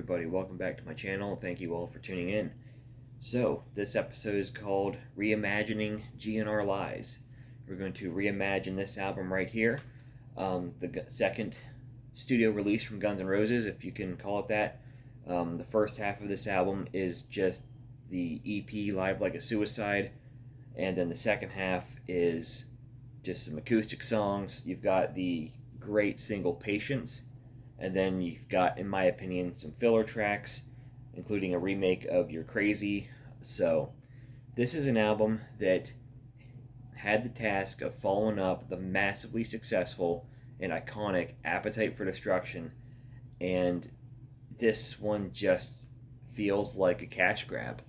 everybody, welcome back to my channel. Thank you all for tuning in. So, this episode is called Reimagining GN'R Lies. We're going to reimagine this album right here, the second studio release from Guns N' Roses, if you can call it that. The first half of this album is just the EP Live Like a Suicide, and then the second half is just some acoustic songs. You've got the great single Patience, and then you've got, in my opinion, some filler tracks, including a remake of You're Crazy. So this is an album that had the task of following up the massively successful and iconic Appetite for Destruction, and this one just feels like a cash grab.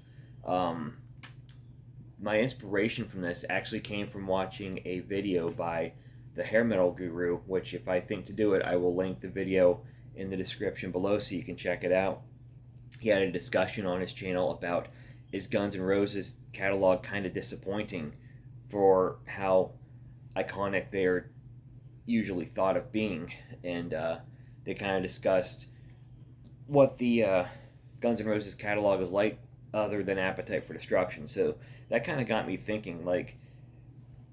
My inspiration from this actually came from watching a video by the hair metal guru, which, if I think to do it, I will link the video in the description below so you can check it out. He had a discussion on his channel about, is Guns N' Roses catalog kind of disappointing for how iconic they're usually thought of being, and they kind of discussed what the Guns N' Roses catalog is like other than Appetite for Destruction. So that kind of got me thinking, like,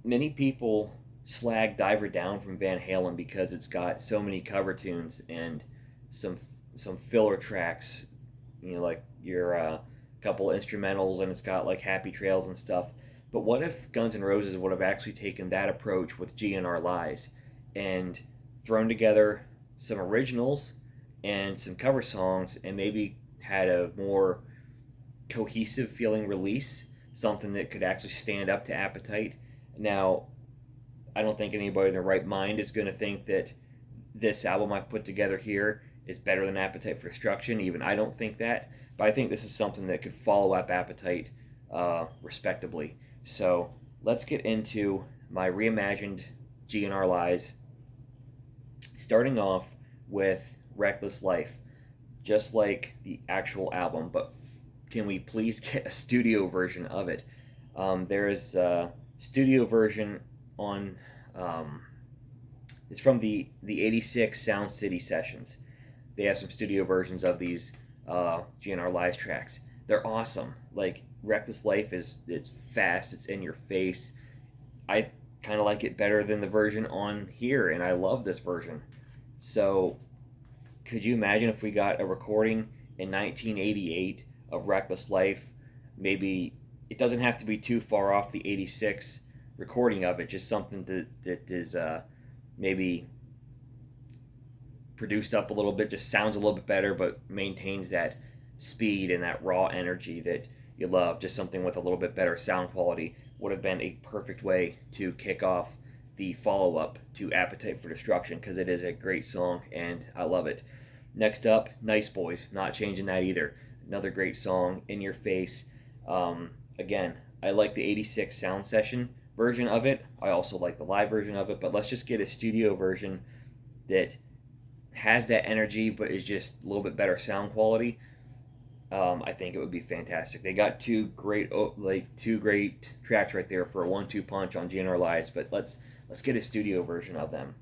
many people slag Diver Down from Van Halen because it's got so many cover tunes and some filler tracks, like your couple instrumentals, and it's got like Happy Trails and stuff. But what if Guns N' Roses would have actually taken that approach with GN'R Lies and thrown together some originals and some cover songs, and maybe had a more cohesive feeling release, something that could actually stand up to Appetite? Now, I don't think anybody in their right mind is going to think that this album I've put together here is better than Appetite for Destruction. Even I don't think that, but I think this is something that could follow up Appetite respectably. So let's get into my reimagined GN'R Lies, starting off with Reckless Life, just like the actual album, but can we please get a studio version of it? There is a studio version on, it's from the 86 Sound City sessions. They have some studio versions of these GN'R Live tracks. They're awesome. Like, Reckless Life it's fast, it's in your face. I kind of like it better than the version on here, and I love this version. So could you imagine if we got a recording in 1988 of Reckless Life? Maybe it doesn't have to be too far off the 86 recording of it, just something that is maybe produced up a little bit, just sounds a little bit better, but maintains that speed and that raw energy that you love. Just something with a little bit better sound quality would have been a perfect way to kick off the follow-up to Appetite for Destruction, because it is a great song and I love it. Next up, Nice Boys, not changing that either. Another great song, In Your Face. Again, I like the 86 sound session version of it. I also like the live version of it, but let's just get a studio version that has that energy but is just a little bit better sound quality. I think it would be fantastic. They got two great tracks right there for a 1-2 punch on GN'R Lies, but let's get a studio version of them.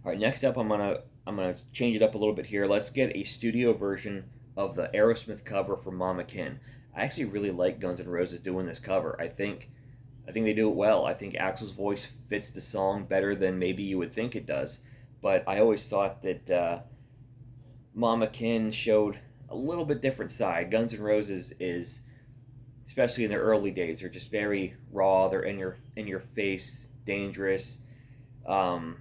All right, next up, I'm gonna change it up a little bit here. Let's get a studio version of the Aerosmith cover for Mama Kin. I actually really like Guns N' Roses doing this cover. I think they do it well. I think Axl's voice fits the song better than maybe you would think it does. But I always thought that Mama Kin showed a little bit different side. Guns N' Roses is, especially in their early days, they're just very raw. They're in your face, dangerous. And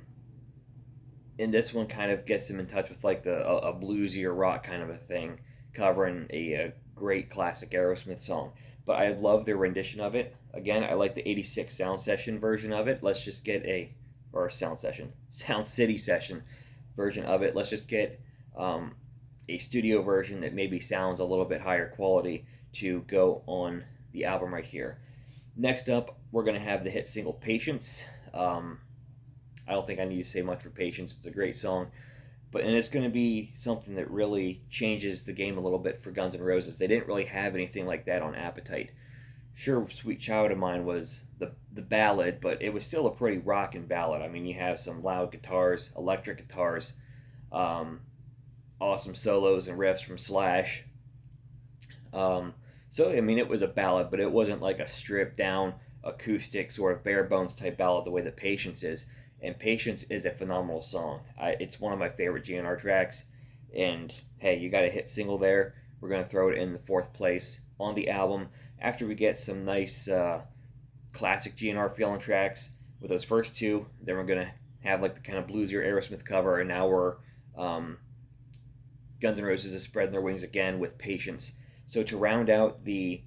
this one kind of gets them in touch with like a bluesy or rock kind of a thing, covering a great classic Aerosmith song. But I love their rendition of it. Again, I like the 86 sound session version of it. Let's just get Sound City session version of it. Let's just get a studio version that maybe sounds a little bit higher quality to go on the album right here. Next up, we're going to have the hit single Patience. I don't think I need to say much for Patience. It's a great song. And it's going to be something that really changes the game a little bit for Guns N' Roses. They didn't really have anything like that on Appetite. Sure, Sweet Child of Mine was the ballad, but it was still a pretty rockin' ballad. I mean, you have some loud guitars, electric guitars, awesome solos and riffs from Slash. Um, so I mean, it was a ballad, but it wasn't like a stripped down acoustic sort of bare bones type ballad the way that Patience is. And Patience is a phenomenal song. It's one of my favorite GNR tracks. And hey, you got a hit single there. We're gonna throw it in the fourth place on the album after we get some nice classic GNR feeling tracks with those first two. Then we're gonna have like the kind of bluesier Aerosmith cover, and now we're um, Guns N' Roses is spreading their wings again with Patience. So to round out the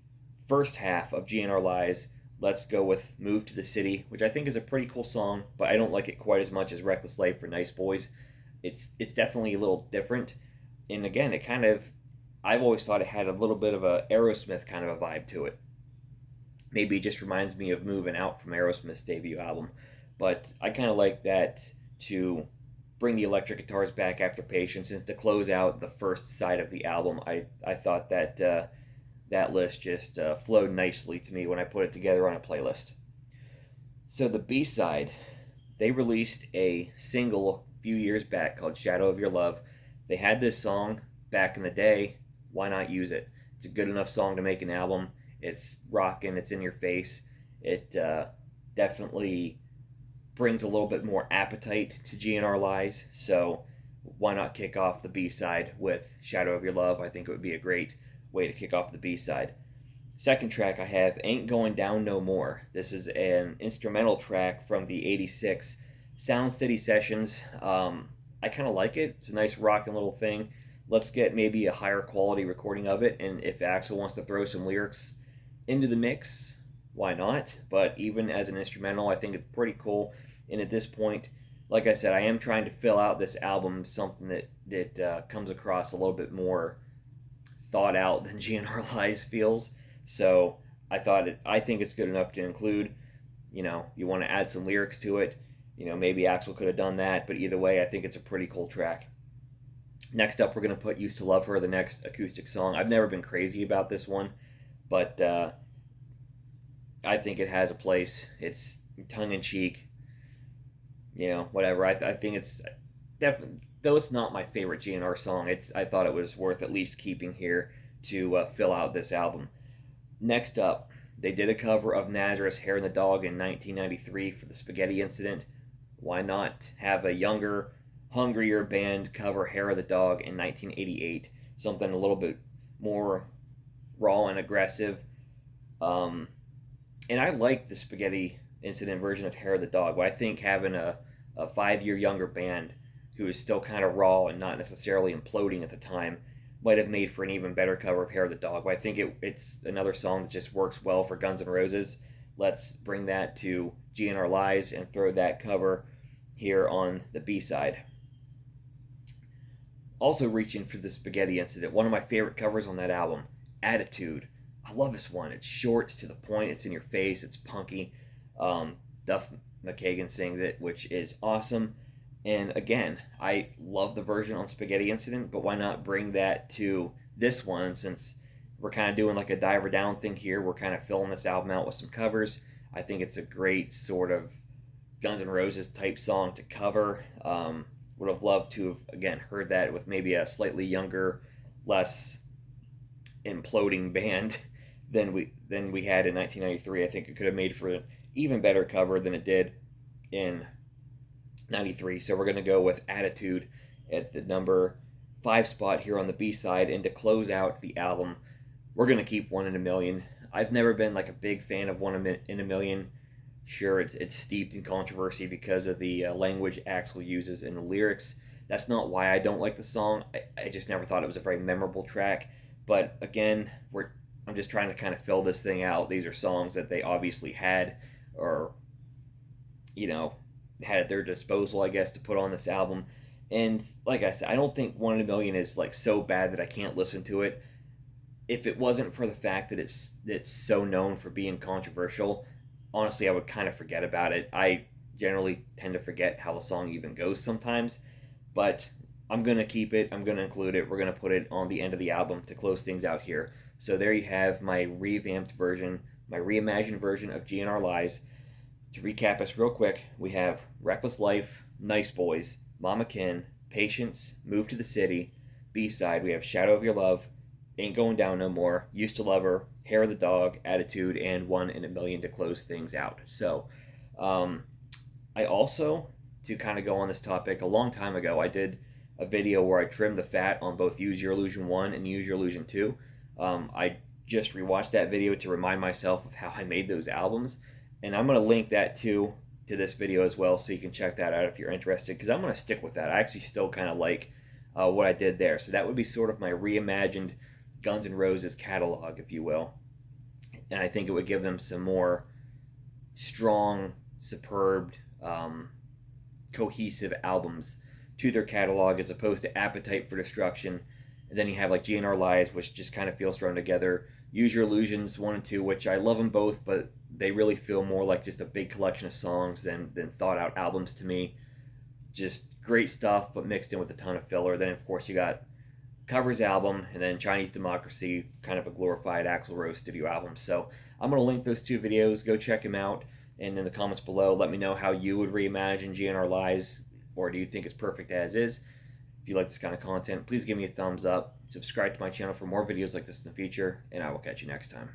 first half of GNR Lies, let's go with Move to the City, which I think is a pretty cool song, but I don't like it quite as much as Reckless Life for Nice Boys. It's definitely a little different. And again, it kind of, I've always thought it had a little bit of a Aerosmith kind of a vibe to it. Maybe it just reminds me of Moving Out from Aerosmith's debut album. But I kind of like that to bring the electric guitars back after Patience, and to close out the first side of the album. I thought that that list just flowed nicely to me when I put it together on a playlist. So the B side, they released a single a few years back called Shadow of Your Love. They had this song back in the day. Why not use it? It's a good enough song to make an album. It's rocking, it's in your face. It definitely brings a little bit more appetite to GNR Lies. So why not kick off the B side with Shadow of Your Love? I think it would be a great way to kick off the B side. Second track I have Ain't Going Down No More. This is an instrumental track from the '86 Sound City Sessions. I kind of like it. It's a nice rocking little thing. Let's get maybe a higher quality recording of it, and if Axl wants to throw some lyrics into the mix, why not? But even as an instrumental, I think it's pretty cool. And at this point, like I said, I am trying to fill out this album something that comes across a little bit more thought out than GNR Lies feels. So I think it's good enough to include. You know, you want to add some lyrics to it. You know, maybe Axl could have done that, but either way, I think it's a pretty cool track. Next up, we're going to put Used to Love Her, the next acoustic song. I've never been crazy about this one, but I think it has a place. It's tongue-in-cheek, you know, whatever. I think it's definitely, though it's not my favorite GNR song, I thought it was worth at least keeping here to fill out this album. Next up, they did a cover of Nazareth's Hair and the Dog in 1993 for the Spaghetti Incident. Why not have a younger, hungrier band cover Hair of the Dog in 1988? Something a little bit more raw and aggressive. And I like the Spaghetti Incident version of Hair of the Dog, but I think having a 5 year younger band who is still kind of raw and not necessarily imploding at the time might have made for an even better cover of Hair of the Dog. But I think it's another song that just works well for Guns N' Roses. Let's bring that to GNR Lies and throw that cover here on the B-side. Also reaching for the Spaghetti Incident, one of my favorite covers on that album, Attitude. I love this one. It's short, it's to the point, it's in your face, it's punky. Duff McKagan sings it, which is awesome. And again, I love the version on Spaghetti Incident, but why not bring that to this one? Since we're kind of doing like a diver down thing here, we're kind of filling this album out with some covers. I think it's a great sort of Guns N' Roses type song to cover. Would have loved to have, again, heard that with maybe a slightly younger, less imploding band than we had in 1993. I think it could have made for an even better cover than it did in 93. So we're going to go with Attitude at the number 5 spot here on the B side. And to close out the album, we're going to keep One in a Million. I've never been like a big fan of One in a Million. Sure, it's steeped in controversy because of the language Axl uses in the lyrics. That's not why I don't like the song. I just never thought it was a very memorable track. But again, I'm just trying to kind of fill this thing out. These are songs that they obviously had, or you know, had at their disposal, I guess, to put on this album. And like I said, I don't think One in a Million is like so bad that I can't listen to it. If it wasn't for the fact that it's so known for being controversial, honestly, I would kind of forget about it. I generally tend to forget how the song even goes sometimes, but I'm going to keep it. I'm going to include it. We're going to put it on the end of the album to close things out here. So there you have my revamped version, my reimagined version of GNR Lies. To recap us real quick, we have Reckless Life, Nice Boys, Mama Kin, Patience, Move to the City, B-side, we have Shadow of Your Love, Ain't Going Down No More, Used to Love Her, Hair of the Dog, Attitude, and One in a Million to close things out. So, um, I also, to kind of go on this topic, a long time ago, I did a video where I trimmed the fat on both Use Your Illusion 1 and Use Your Illusion 2. I just rewatched that video to remind myself of how I made those albums, and I'm going to link that to this video as well, so you can check that out if you're interested, because I'm going to stick with that. I actually still kind of like what I did there. So that would be sort of my reimagined Guns N' Roses catalog, if you will. And I think it would give them some more strong, superb, cohesive albums to their catalog, as opposed to Appetite for Destruction. And then you have like GN'R Lies, which just kind of feels thrown together. Use Your Illusions 1 and 2, which I love them both, but they really feel more like just a big collection of songs than thought out albums to me. Just great stuff, but mixed in with a ton of filler. Then, of course, you got Covers album, and then Chinese Democracy, kind of a glorified Axl Rose studio album. So I'm going to link those two videos. Go check them out. And in the comments below, let me know how you would reimagine GN'R Lies, or do you think it's perfect as is? If you like this kind of content, please give me a thumbs up. Subscribe to my channel for more videos like this in the future, and I will catch you next time.